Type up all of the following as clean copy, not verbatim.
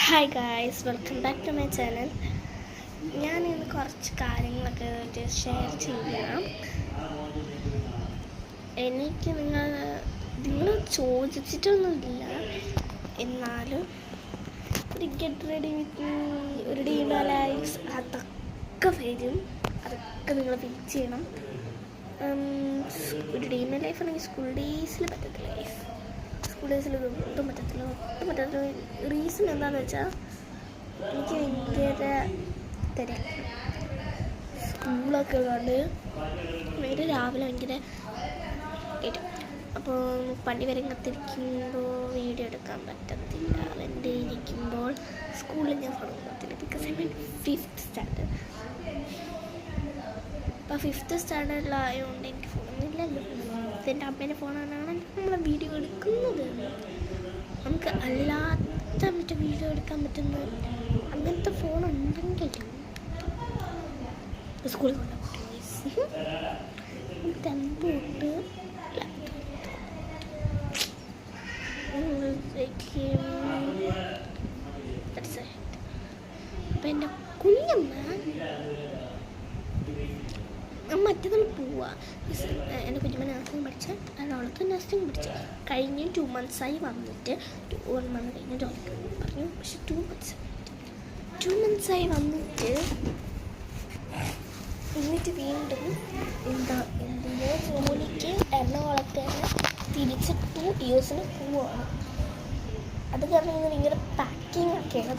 Hi guys, welcome back to my channel. ഞാൻ ഇന്ന് കുറച്ച് കാര്യങ്ങളൊക്കെ ഷെയർ ചെയ്യാം. എനിക്ക് നിങ്ങൾ ചോദിച്ചിട്ടൊന്നുമില്ല, എന്നാലും ഒരു ഗെറ്റ് റെഡി വിത്ത് മീ, ഒരു ഡീമ ലൈഫ്സ് അതൊക്കെ വരും. അതൊക്കെ നിങ്ങൾ വെയിറ്റ് ചെയ്യണം. ഒരു ഡീമ ലൈഫ് ആണെങ്കിൽ സ്കൂൾ ഡേയ്സിൽ പറ്റത്തില്ല. സ്കൂൾ ഡേയ്സിൽ ഒട്ടും പറ്റത്തില്ല. റീസൺ എന്താണെന്ന് വെച്ചാൽ എനിക്ക് ഭയങ്കര തിരക്ക്. സ്കൂളൊക്കെ ഉള്ളതുകൊണ്ട് ഭയങ്കര രാവിലെ ഭയങ്കര കേട്ടു. അപ്പോൾ പണി വരെ കത്തിരിക്കുമ്പോൾ വീഡിയോ എടുക്കാൻ പറ്റത്തില്ല. അവൻ്റെ ഇരിക്കുമ്പോൾ സ്കൂളിൽ ഞാൻ ഫോൺ കൊടുത്തില്ല. Because I mean 5th standard. അപ്പോൾ 5th സ്റ്റാൻഡേർഡിലായതുകൊണ്ട് എനിക്ക് ഫോണൊന്നുമില്ലല്ലോ. എൻ്റെ അമ്മേൻ്റെ ഫോണാണ് നമ്മൾ വീഡിയോ എടുക്കുന്നത്. നമുക്ക് അല്ലാത്ത മറ്റേ വീഡിയോ എടുക്കാൻ പറ്റുന്ന അങ്ങനത്തെ ഫോൺ ഉണ്ടെങ്കിലും സ്കൂളിൽ കൊണ്ടുപോകും. ടെമ്പൂട്ട് അപ്പം എൻ്റെ കുഞ്ഞമ്മ മറ്റേതിൽ പോവുക. എൻ്റെ കുഞ്ഞമ്മ നഴ്സിംഗ് പഠിച്ച അവൾക്ക് നഴ്സിംഗ് പഠിച്ച കഴിഞ്ഞ് 2 months വന്നിട്ട് 1 month കഴിഞ്ഞ് ജോലിക്ക് പറഞ്ഞു. പക്ഷെ 2 months എന്നിട്ട് വീണ്ടും എന്തിനോ ജോലിക്ക് എറണാകുളത്ത് തിരിച്ച് 2 years പോവുകയാണ്. അത് കാരണം ഇങ്ങനെ ഭയങ്കര പാക്കിങ് ഒക്കെയാണ്.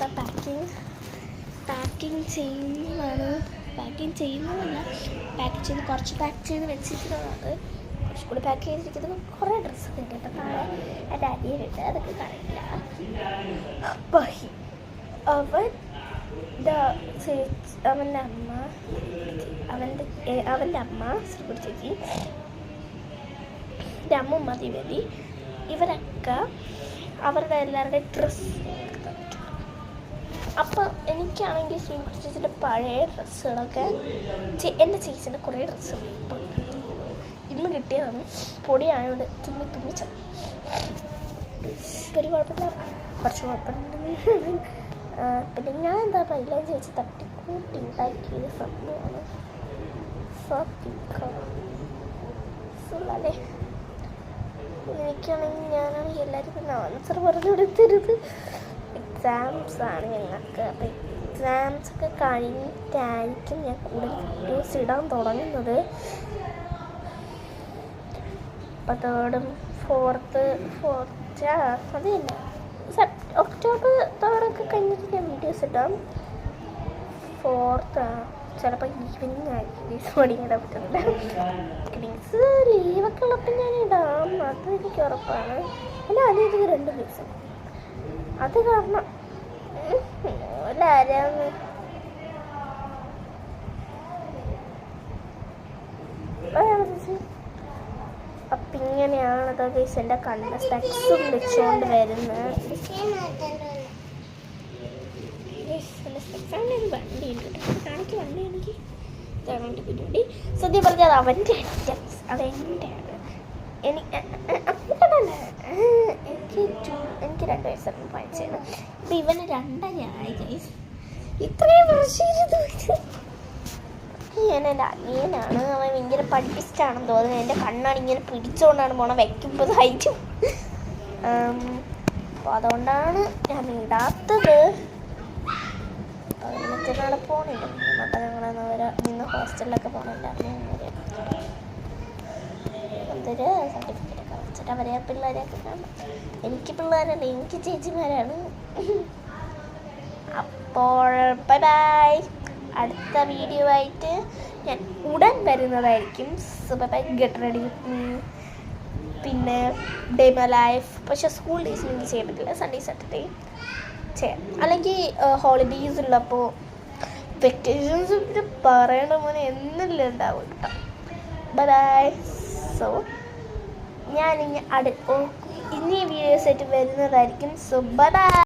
പാക്കിങ് ചെയ്യുന്നതല്ല, കുറച്ച് പാക്ക് ചെയ്ത് വെച്ചിരിക്കുന്നതാണ്. കുറച്ചും കൂടി പാക്ക് ചെയ്തിരിക്കുന്നത് കുറേ ഡ്രസ്സൊക്കെ ഉണ്ട്. അപ്പം നാളെ എൻ്റെ അനിയനുണ്ട്, അതൊക്കെ കാണില്ല. അപ്പം അവൻ്റെ അമ്മ ശ്രീകുടിച്ചേച്ചി, എൻ്റെ അമ്മ ദിവതി, ഇവരൊക്കെ അവരുടെ എല്ലാവരുടെയും ഡ്രസ്സ്. അപ്പം എനിക്കാണെങ്കിൽ ശ്രീകുടിച്ചേച്ചിൻ്റെ പഴയ ഡ്രസ്സുകളൊക്കെ എൻ്റെ ചേച്ചീൻ്റെ കുറേ ഡ്രസ്സുകൾ ഇപ്പം ഇന്ന് കിട്ടിയതാണ്. പൊടിയായതുകൊണ്ട് തുമ്മിച്ച ഒരു കുഴപ്പമില്ല, കുറച്ച് കുഴപ്പമുണ്ട്. പിന്നെ ഞാൻ എന്താ പറയുക, ചേച്ചി തട്ടിക്കൂട്ടി ഉണ്ടാക്കിയ സംഭവമാണ്. അല്ലേ എനിക്കാണെങ്കിൽ ഞാനാണെങ്കിൽ എല്ലാവരും തന്നെ ആൻസർ പറഞ്ഞു കൊടുത്തരുത്. എക്സാംസാണ് ഞങ്ങൾക്ക്. അപ്പോൾ എക്സാംസൊക്കെ കഴിഞ്ഞിട്ടായിരിക്കും ഞാൻ കൂടുതൽ വീഡിയോസ് ഇടാൻ തുടങ്ങുന്നത്. അപ്പോൾ 3rd 4th അത് തന്നെ ഒക്ടോബർ 3rd കഴിഞ്ഞിട്ട് ഞാൻ വീഡിയോസ് ഇടാം. 4th ചിലപ്പോൾ ഈവനിങ് ആയിരിക്കും ഓടിയിടാൻ പറ്റുന്നില്ല. ക്ലാസ് ലീവൊക്കെ ഉള്ളപ്പോൾ ഞാൻ ഇടാം, അത് എനിക്ക് ഉറപ്പാണ്. അല്ല, അതിന് 2 ദിവസം അത് കാരണം ആരാന്ന് അപ്പം ഇങ്ങനെയാണത് ഗൈസ്. എൻ്റെ കണ്ണ് സ്പെക്സും വെച്ചുകൊണ്ട് വരുന്നത്. വണ്ടി ഉണ്ട്, കാണിക്ക് വണ്ടി. എനിക്ക് ഇതാണ് പരിപാടി. സത്യം പറഞ്ഞാൽ അത് അവൻ്റെ ഐറ്റംസ്, അതെൻ്റെയാണ്. എനിക്ക് 2 വയസ്സാണ് വായിച്ചത്. ഇപ്പം ഇവന് 2.5 ആയി ഗൈസ്. ഇത്രയും വർഷം ഞാൻ എൻ്റെ അനിയനാണ്. അവൻ ഭയങ്കര പഠിപ്പിച്ചിട്ടാണെന്ന് തോന്നുന്നത്. എൻ്റെ കണ്ണാണ് ഇങ്ങനെ പിടിച്ചുകൊണ്ടാണ് പോണത്, വയ്ക്കുമ്പോൾ ഹൈറ്റും. അപ്പോൾ അതുകൊണ്ടാണ് ഞാൻ ഇടാത്തത്. മറ്റന്നാൾ പോകണില്ല. അപ്പം ഞങ്ങൾ നിന്ന് ഹോസ്റ്റലിലൊക്കെ പോകണില്ലായിരുന്നു. എന്തൊരു സർട്ടിഫിക്കറ്റൊക്കെ വെച്ചിട്ട് അവരെ പിള്ളേരെയൊക്കെ കാണാം. എനിക്ക് പിള്ളേരല്ല, എനിക്ക് ചേച്ചിമാരാണ്. അപ്പോൾ ബൈ ബൈ. അടുത്ത വീഡിയോ ആയിട്ട് ഞാൻ ഉടൻ വരുന്നതായിരിക്കും. So bye bye. Get ready with me, പിന്നെ ഡേ മൈ ലൈഫ്. പക്ഷേ സ്കൂൾ ഡേയ്സിൽ എനിക്ക് ചെയ്യാൻ പറ്റില്ല, സൺഡേ സാറ്റർഡേ ചെയ്യാം. അല്ലെങ്കിൽ ഹോളിഡേയ്സ് ഉള്ളപ്പോൾ വെക്കേഷൻസ് പറയണ പോലെ എന്നല്ല ഉണ്ടാവും കേട്ടോ. Bye bye. സോ ഞാൻ ഇനി വീഡിയോസ് ആയിട്ട് വരുന്നതായിരിക്കും. So bye bye.